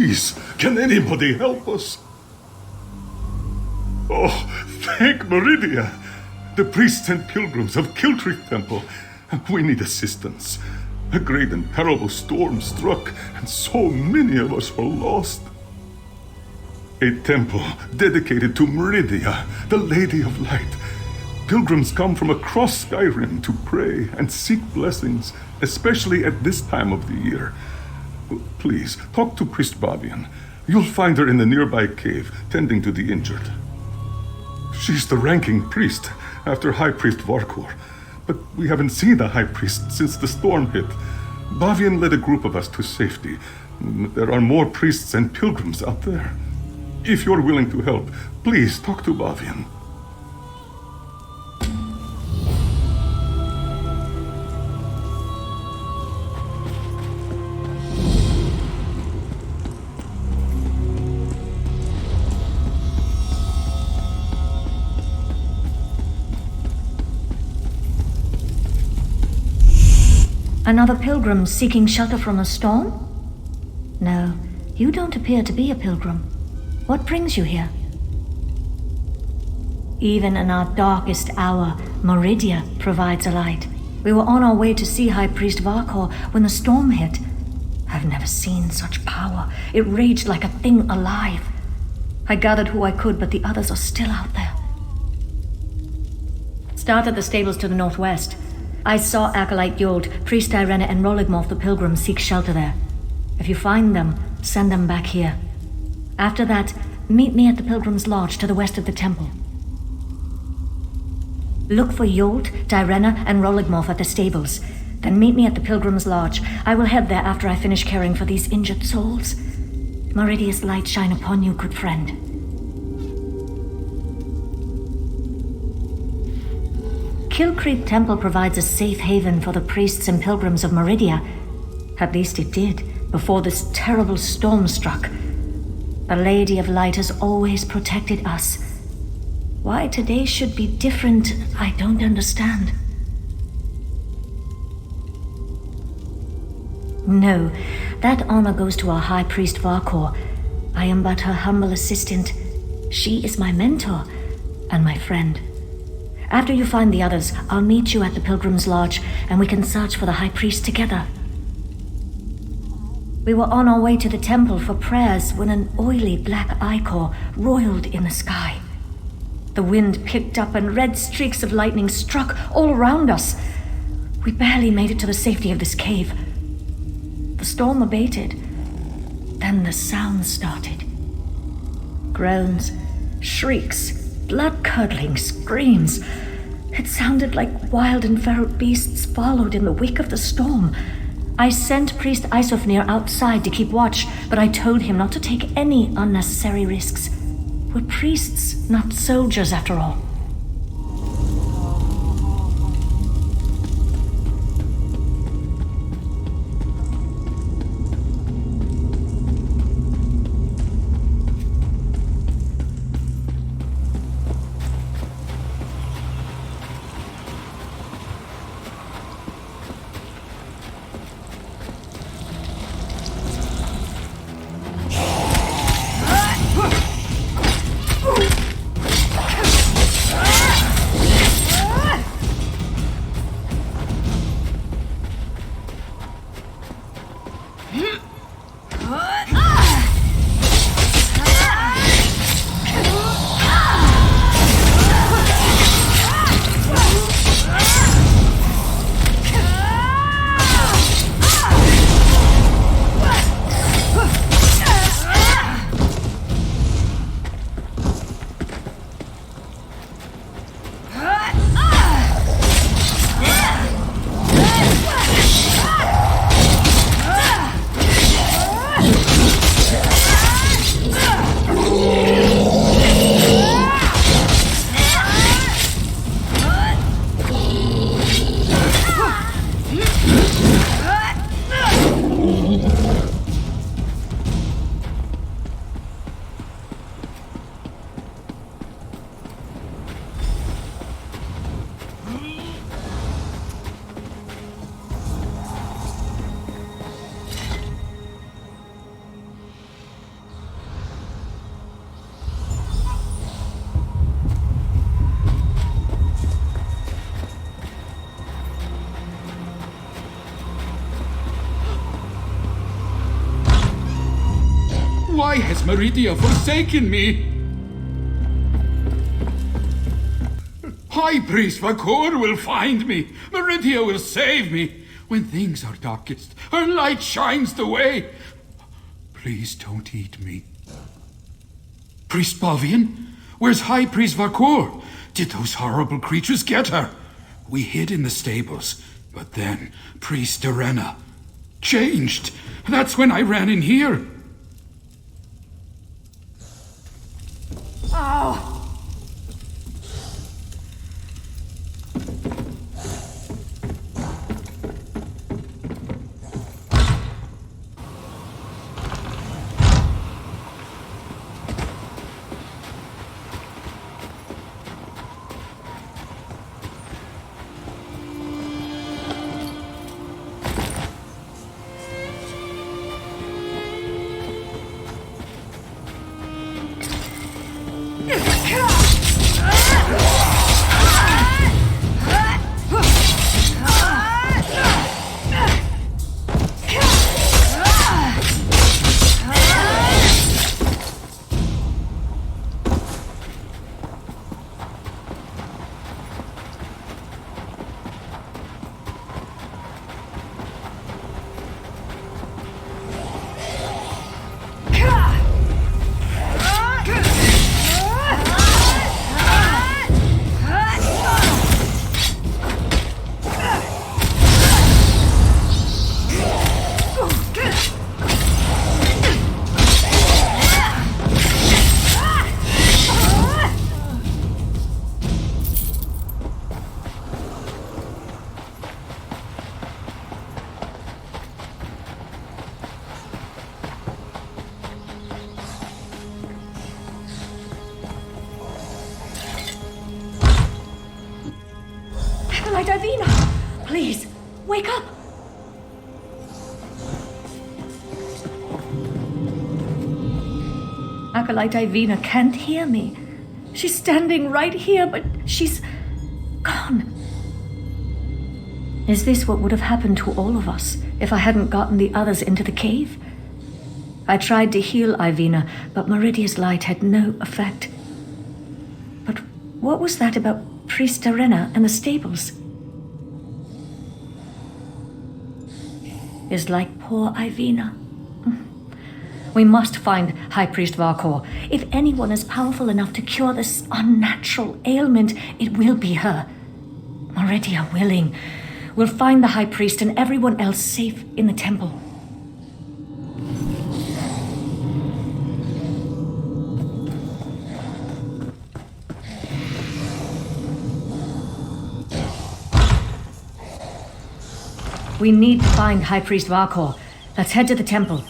Please, can anybody help us? Oh, thank Meridia. The priests and pilgrims of Kiltrick Temple. We need assistance. A great and terrible storm struck, and so many of us were lost. A temple dedicated to Meridia, the Lady of Light. Pilgrims come from across Skyrim to pray and seek blessings, especially at this time of the year. Please, talk to Priest Bavian. You'll find her in the nearby cave, tending to the injured. She's the ranking priest, after High Priest Varkor. But we haven't seen the High Priest since the storm hit. Bavian led a group of us to safety. There are more priests and pilgrims out there. If you're willing to help, please talk to Bavian. Another pilgrim seeking shelter from a storm? No, you don't appear to be a pilgrim. What brings you here? Even in our darkest hour, Meridia provides a light. We were on our way to see High Priest Varkor when the storm hit. I've never seen such power. It raged like a thing alive. I gathered who I could, but the others are still out there. Start at the stables to the northwest. I saw Acolyte Yold, Priest Irena, and Roligmorth the Pilgrim seek shelter there. If you find them, send them back here. After that, meet me at the Pilgrim's Lodge to the west of the temple. Look for Yold, Irena, and Roligmorth at the stables. Then meet me at the Pilgrim's Lodge. I will head there after I finish caring for these injured souls. Meridia's light shine upon you, good friend. Kiltrick Temple provides a safe haven for the priests and pilgrims of Meridia. At least it did, before this terrible storm struck. The Lady of Light has always protected us. Why today should be different, I don't understand. No, that honor goes to our High Priest Varkor. I am but her humble assistant. She is my mentor and my friend. After you find the others, I'll meet you at the Pilgrim's Lodge, and we can search for the High Priest together. We were on our way to the temple for prayers when an oily black ichor roiled in the sky. The wind picked up and red streaks of lightning struck all around us. We barely made it to the safety of this cave. The storm abated. Then the sounds started. Groans, shrieks, blood-curdling screams. It sounded like wild and feral beasts followed in the wake of the storm. I sent Priest Isofnir outside to keep watch, but I told him not to take any unnecessary risks. We're priests, not soldiers after all. Why has Meridia forsaken me? High Priest Vakor will find me. Meridia will save me. When things are darkest, her light shines the way. Please don't eat me. Priest Balvian? Where's High Priest Vakor? Did those horrible creatures get her? We hid in the stables, but then Priest Darena changed. That's when I ran in here. Oh! Davina, please, wake up! Acolyte Ivina can't hear me. She's standing right here, but she's gone. Is this what would have happened to all of us if I hadn't gotten the others into the cave? I tried to heal Ivina, but Meridia's light had no effect. But what was that about Priest Darena and the stables? Is like poor Ivina. We must find High Priest Vakor. If anyone is powerful enough to cure this unnatural ailment, it will be her. Meridia willing, we'll find the High Priest and everyone else safe in the temple. We need to find High Priest Vakor. Let's head to the temple.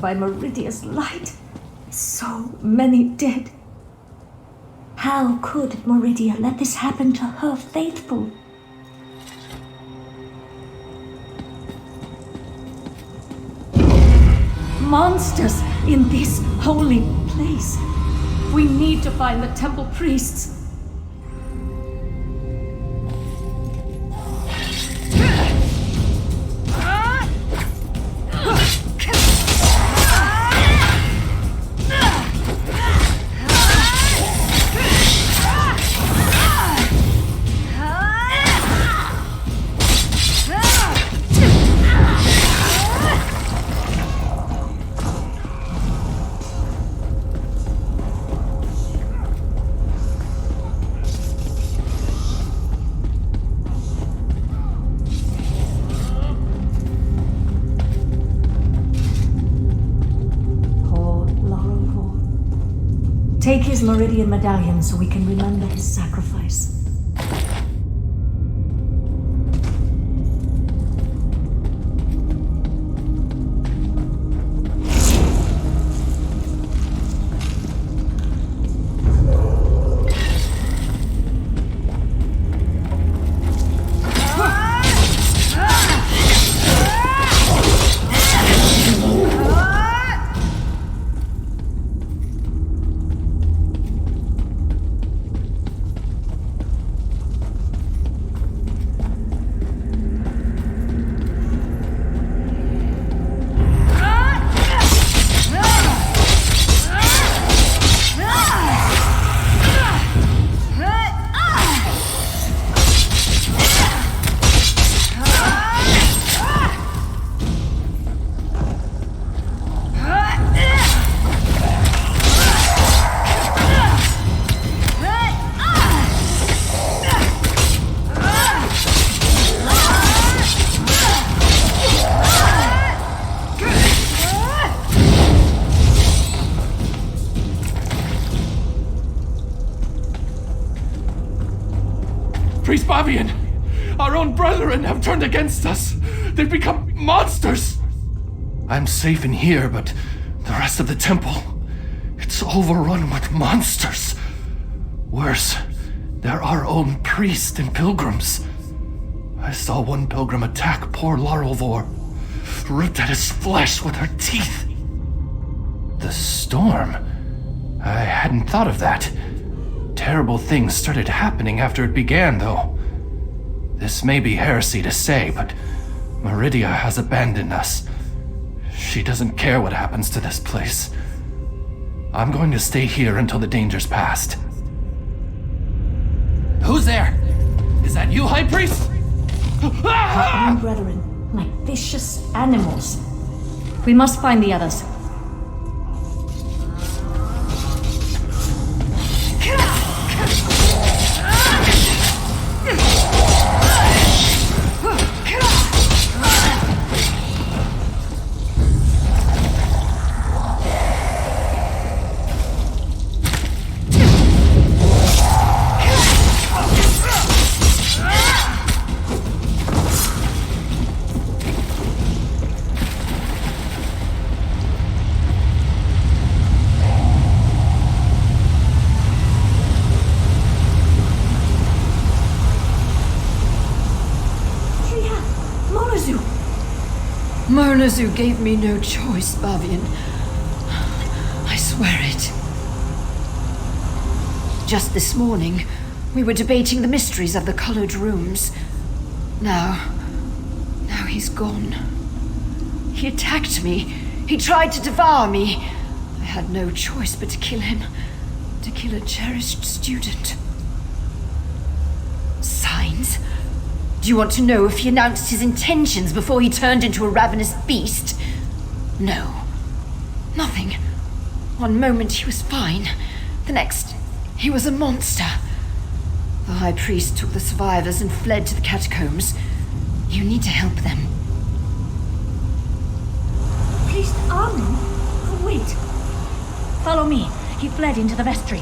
By Meridia's light, so many dead. How could Meridia let this happen to her faithful? monsters in this holy place. We need to find the temple priests. Take his Meridian medallion so we can remember his sacrifice. Priest Bavian! Our own brethren have turned against us! They've become monsters! I'm safe in here, but the rest of the temple, it's overrun with monsters. Worse, they're our own priests and pilgrims. I saw one pilgrim attack poor Larolvor, ripped at his flesh with her teeth. The storm? I hadn't thought of that. Terrible things started happening after it began, though. This may be heresy to say, but Meridia has abandoned us. She doesn't care what happens to this place. I'm going to stay here until the danger's past. Who's there? Is that you, High Priest? Our own brethren, like vicious animals. We must find the others. Murnazu gave me no choice, Bavian. I swear it. Just this morning, we were debating the mysteries of the colored rooms. Now he's gone. He attacked me. He tried to devour me. I had no choice but to kill him. To kill a cherished student. Signs? Do you want to know if he announced his intentions before he turned into a ravenous beast? No. Nothing. One moment he was fine. The next, he was a monster. The High Priest took the survivors and fled to the Catacombs. You need to help them. Priest Armin? Oh, wait. Follow me. He fled into the vestry.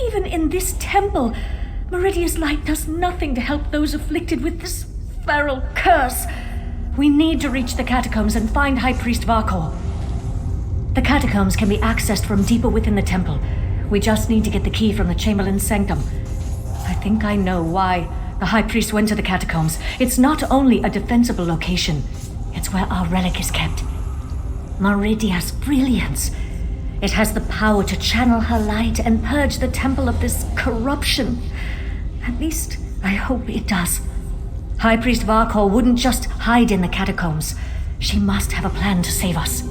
even in this temple, Meridia's light does nothing to help those afflicted with this feral curse. We need to reach the Catacombs and find High Priest Varkor. The Catacombs can be accessed from deeper within the temple. We just need to get the key from the Chamberlain's sanctum. I think I know why the High Priest went to the Catacombs. It's not only a defensible location, it's where our relic is kept. Meridia's Brilliance. It has the power to channel her light and purge the temple of this corruption. At least, I hope it does. High Priest Varkor wouldn't just hide in the Catacombs. She must have a plan to save us.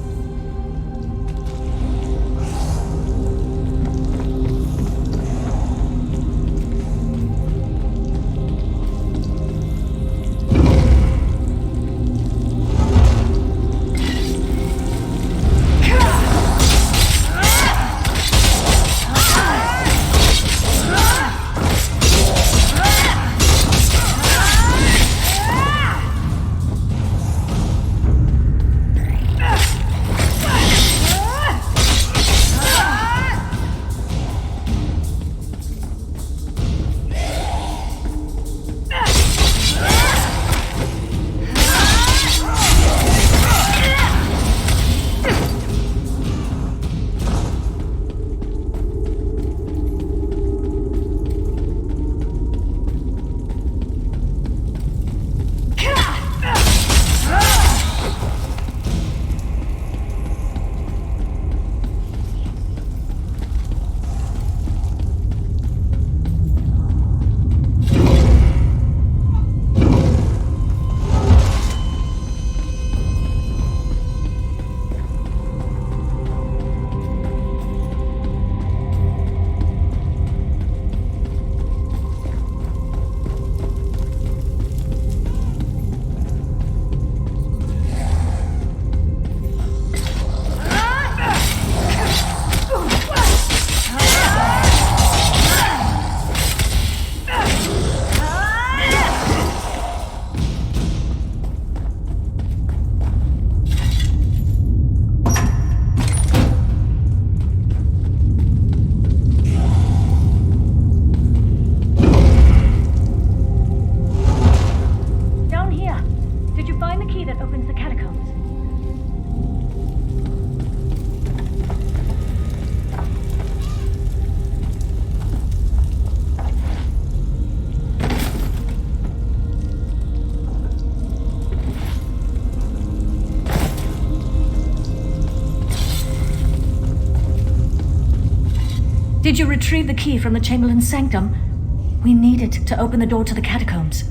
Did you retrieve the key from the Chamberlain's sanctum? We need it to open the door to the Catacombs.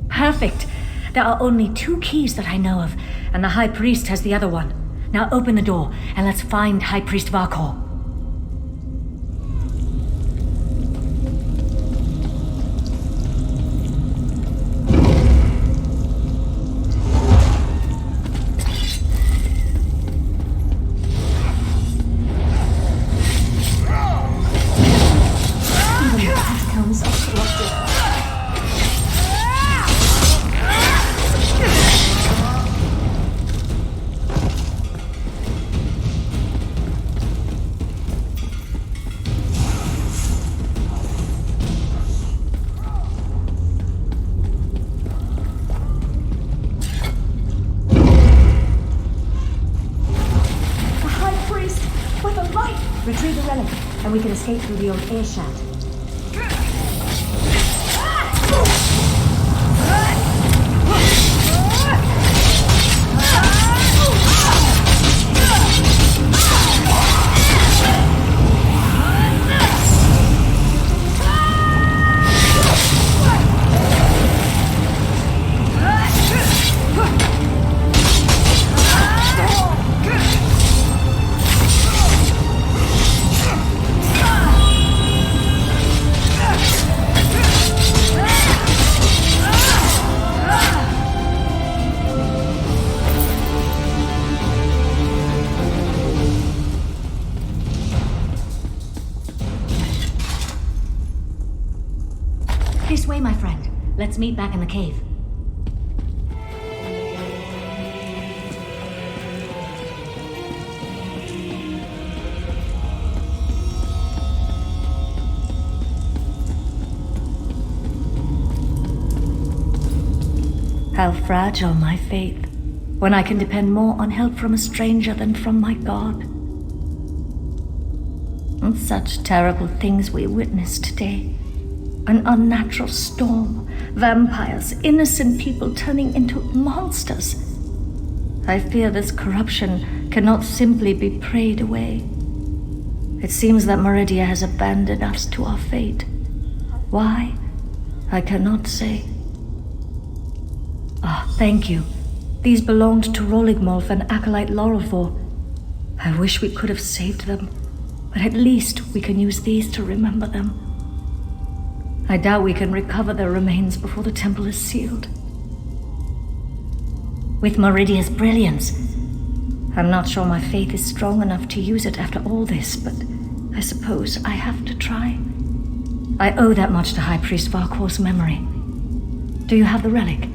Perfect. There are only 2 keys that I know of, and the High Priest has the other one. Now open the door, and let's find High Priest Varkor. Retrieve the relic, and we can escape through the old air shaft. This way, my friend. Let's meet back in the cave. How fragile my faith, when I can depend more on help from a stranger than from my God. And such terrible things we witnessed today. An unnatural storm, vampires, innocent people turning into monsters. I fear this corruption cannot simply be prayed away. It seems that Meridia has abandoned us to our fate. Why? I cannot say. Ah, thank you. These belonged to Roligmolf and Acolyte Laurelfor. I wish we could have saved them, but at least we can use these to remember them. I doubt we can recover their remains before the temple is sealed. With Meridia's brilliance, I'm not sure my faith is strong enough to use it after all this, but I suppose I have to try. I owe that much to High Priest Varkor's memory. Do you have the relic?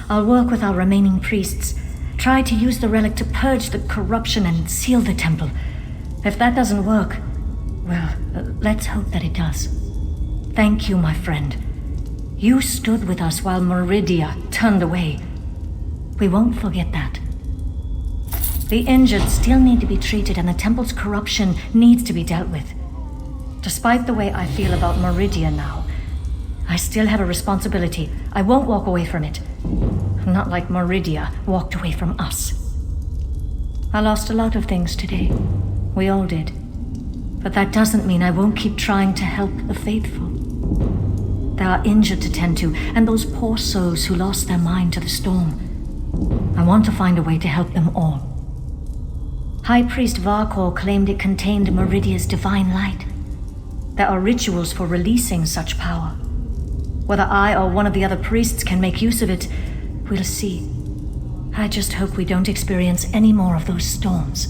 I'll work with our remaining priests, try to use the relic to purge the corruption and seal the temple. If that doesn't work, well, let's hope that it does. Thank you, my friend. You stood with us while Meridia turned away. We won't forget that. The injured still need to be treated, and the temple's corruption needs to be dealt with. Despite the way I feel about Meridia now, I still have a responsibility. I won't walk away from it. Not like Meridia walked away from us. I lost a lot of things today. We all did. But that doesn't mean I won't keep trying to help the faithful. There are injured to tend to, and those poor souls who lost their mind to the storm. I want to find a way to help them all. High Priest Varkor claimed it contained Meridia's divine light. There are rituals for releasing such power. Whether I or one of the other priests can make use of it, we'll see. I just hope we don't experience any more of those storms.